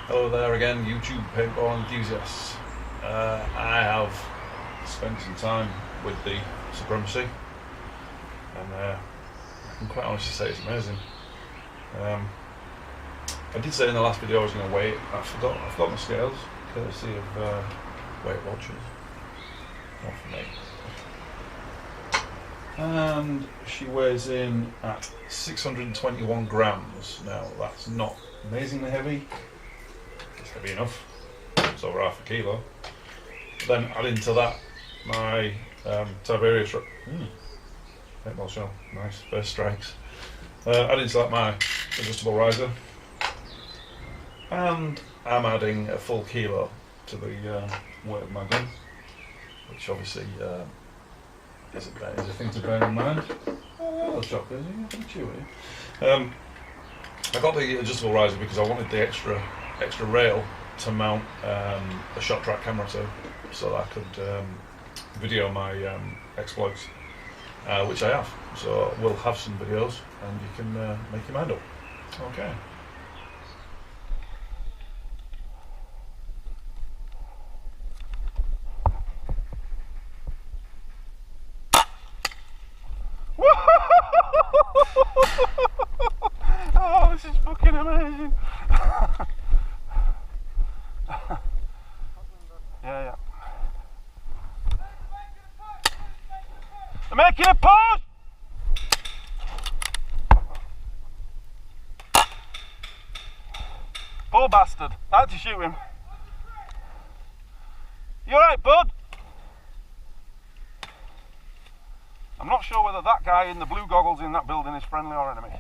Hello there again, YouTube paintball enthusiasts. I have spent some time with the Supremacy, and I can quite honestly say it's amazing. I did say in the last video I was going to weigh it. I forgot my scales, courtesy of Weight Watchers. Not for me. And she weighs in at 621 grams. Now that's not amazingly heavy. It's heavy enough. It's over half a kilo. Then add into that my Tiberius paintball shell. Nice, first strikes. Add into that my adjustable riser. And I'm adding a full kilo to the weight of my gun, which obviously is a thing to bear in mind. Oh, chocolate, you can chew it. I got the adjustable riser because I wanted the extra rail to mount a shot track camera to, so that I could video my exploits, which I have. So we'll have some videos, and you can make your mind up. Okay. Oh, this is fucking amazing. Yeah. I'm making a pause! Poor bastard. I had to shoot him. You alright, bud? I'm not sure whether that guy in the blue goggles in that building is friendly or enemy.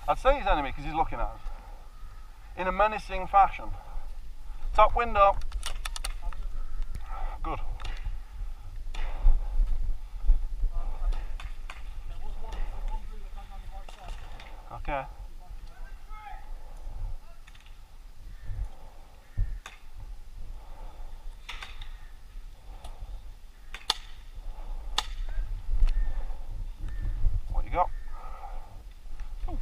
I'd say he's enemy because he's looking at us in a menacing fashion. Top window. Good. Okay. What you got? Ooh.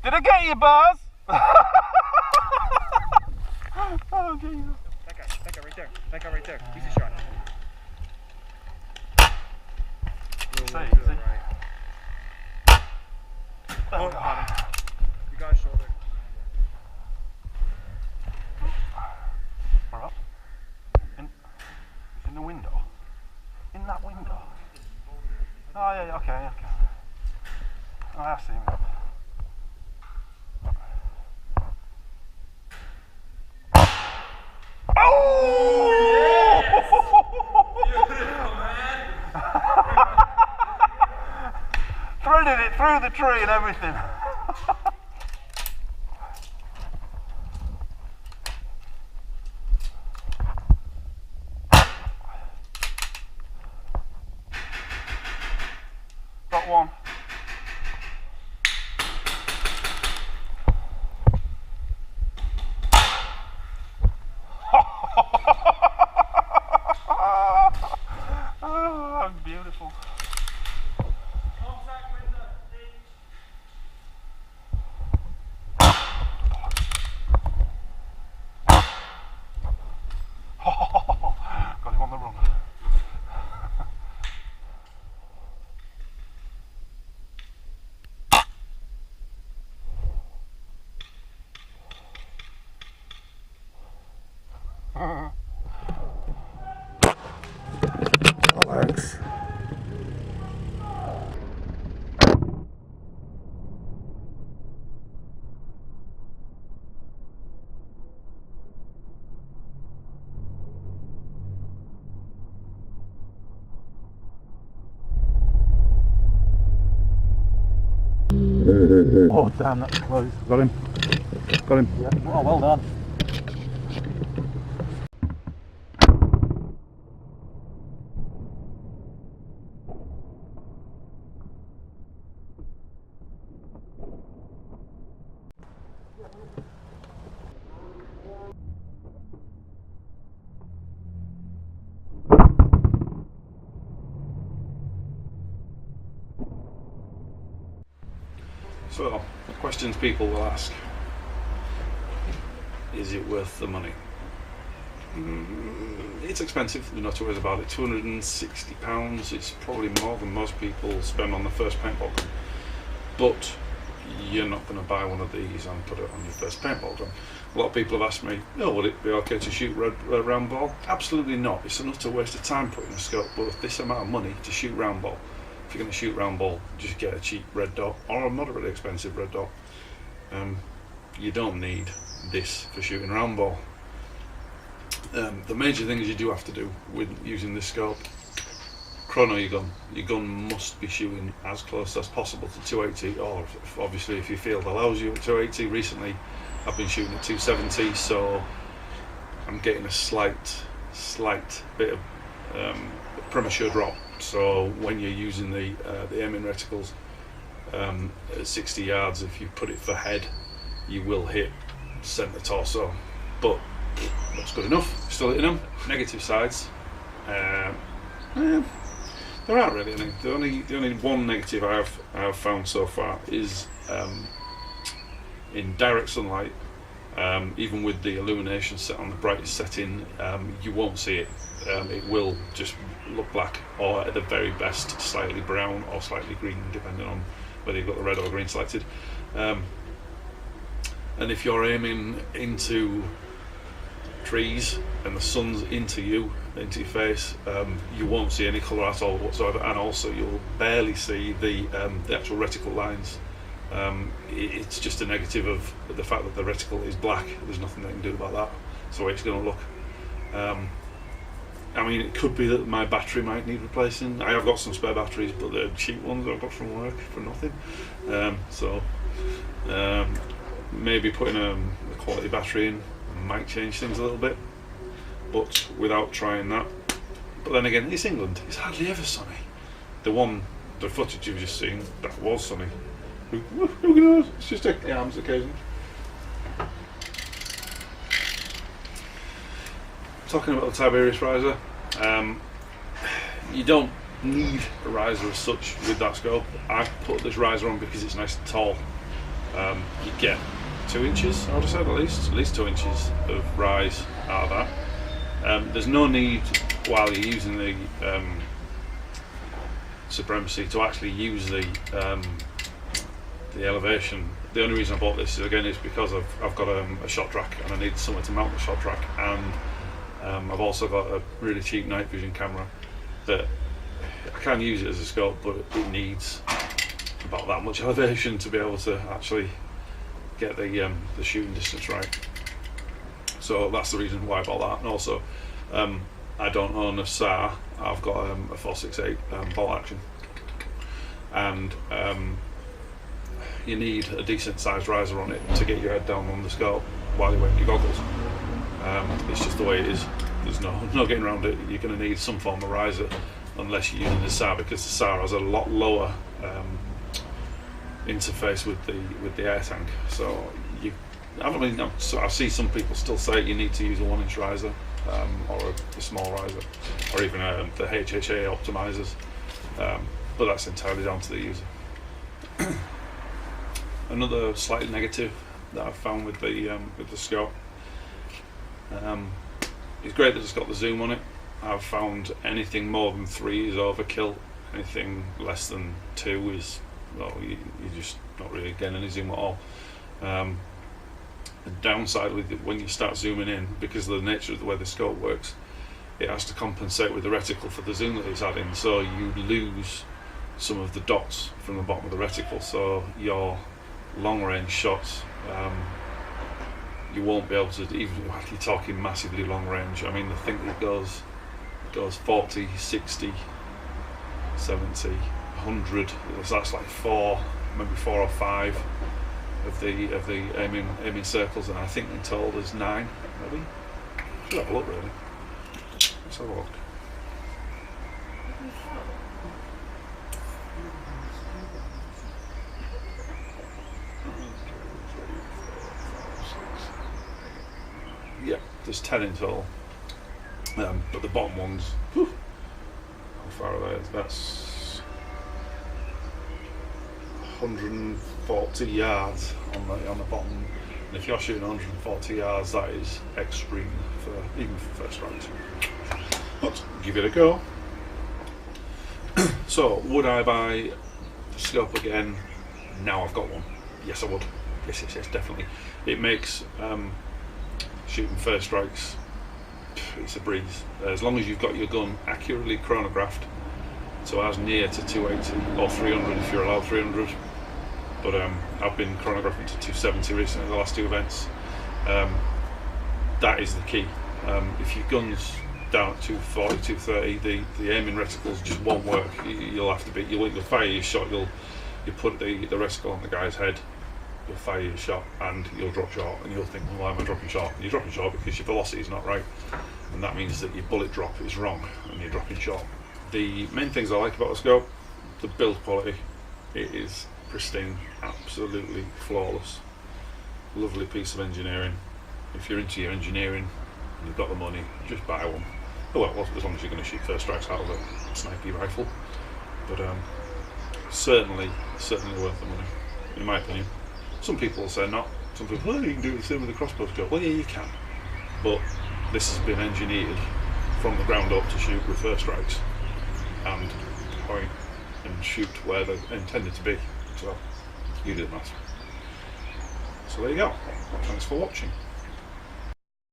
Did I get you, Buzz? Oh, Jesus. That guy right there. He's a shot. See? Oh, got him. You got his shoulder. We're up. In the window. In that window. Oh, yeah, okay. Oh, I see him. Threaded it through the tree and everything. Got one. Oh, beautiful. Got him on the run. Alex. Oh, damn, that's close. Got him. Yeah. Oh, well done. questions people will ask. Is it worth the money? It's expensive, there's no two ways about it. £260, it's probably more than most people spend on the first paintball gun. But you're not going to buy one of these and put it on your first paintball gun. A lot of people have asked me, oh, would it be okay to shoot round ball? Absolutely not. It's an utter waste of time putting a scope with this amount of money to shoot round ball. If you're going to shoot round ball, just get a cheap red dot or a moderately expensive red dot. You don't need this for shooting round ball. The major things you do have to do with using this scope: chrono your gun. Your gun must be shooting as close as possible to 280, or obviously if your field allows you at 280. Recently I've been shooting at 270, so I'm getting a slight bit of premature drop. So when you're using the aiming reticles at 60 yards, if you put it for head, you will hit centre torso, but that's good enough. Still hitting them. Negative sides. There aren't really any. The only one negative I have found so far is in direct sunlight. Even with the illumination set on the brightest setting, you won't see it. It will just look black, or at the very best slightly brown or slightly green, depending on whether you've got the red or green selected. And if you're aiming into trees and the sun's into your face, you won't see any colour at all whatsoever, and also you'll barely see the actual reticle lines. It's just a negative of the fact that the reticle is black. There's nothing they can do about that. That's the way it's going to look. I mean, it could be that my battery might need replacing. I have got some spare batteries, but they're cheap ones I've got from work for nothing. Maybe putting a quality battery in might change things a little bit, but without trying that. But then again, it's England. It's hardly ever sunny. The footage you've just seen, that was sunny. Who knows? It's just taking the arms occasionally. Talking about the Tiberius riser, you don't need a riser as such with that scope. I put this riser on because it's nice and tall. You get 2 inches, I would have said, at least 2 inches of rise out of that. There's no need, while you're using the Supremacy, to actually use the elevation. The only reason I bought this is because I've got a shot track and I need somewhere to mount the shot track, and I've also got a really cheap night vision camera that I can use it as a scope, but it needs about that much elevation to be able to actually get the shooting distance right. So that's the reason why I bought that. And also, I don't own a SAR. I've got a 468 bolt action, and you need a decent sized riser on it to get your head down on the scope while you're wearing your goggles. It's just the way it is. There's no getting around it. You're going to need some form of riser, unless you're using the SAR, because the SAR has a lot lower interface with the air tank. So I see some people still say you need to use a 1-inch riser, or a small riser, or even the HHA optimizers, but that's entirely down to the user. Another slightly negative that I've found with the scope, it's great that it's got the zoom on it. I've found anything more than 3 is overkill. Anything less than 2 is, well, you're just not really getting any zoom at all. The downside with it, when you start zooming in, because of the nature of the way the scope works, it has to compensate with the reticle for the zoom that it's adding, so you lose some of the dots from the bottom of the reticle. So your long range shots, you won't be able to, even if you're talking massively long range. I mean, the thing that goes 40, 60, 70, 100, that's like 4, maybe 4 or 5 of the aiming circles, and I think in total there's 9, maybe. Should have a look, really. Let's have a look. Yeah, there's 10 in total, but the bottom ones, whew, how far are they? That's 140 yards on the bottom. And if you're shooting 140 yards, that is extreme even for first strikes. But give it a go. So, would I buy the scope again? Now I've got one. Yes, I would. Yes, definitely. It makes shooting first strikes, it's a breeze. As long as you've got your gun accurately chronographed, so as near to 280 or 300 if you're allowed 300. But I've been chronographing to 270 recently, the last two events. That is the key. If your gun's down at 240, 230, the aiming reticles just won't work. You'll have to be, you'll fire your shot, you put the reticle on the guy's head, you'll fire your shot and you'll drop short, and you'll think, well, why am I dropping short? And you're dropping short because your velocity is not right, and that means that your bullet drop is wrong and you're dropping short. The main things I like about the scope, the build quality, it is pristine, absolutely flawless, lovely piece of engineering. If you're into your engineering and you've got the money, just buy one. Well, as long as you're going to shoot first strikes out of a sniper rifle, but certainly worth the money, in my opinion. Some people will say not. Some people, you can do the same with the crossbow scope. Well, yeah, you can, but this has been engineered from the ground up to shoot with first strikes and point and shoot where they're intended to be. So you do the math. So there you go. Thanks for watching.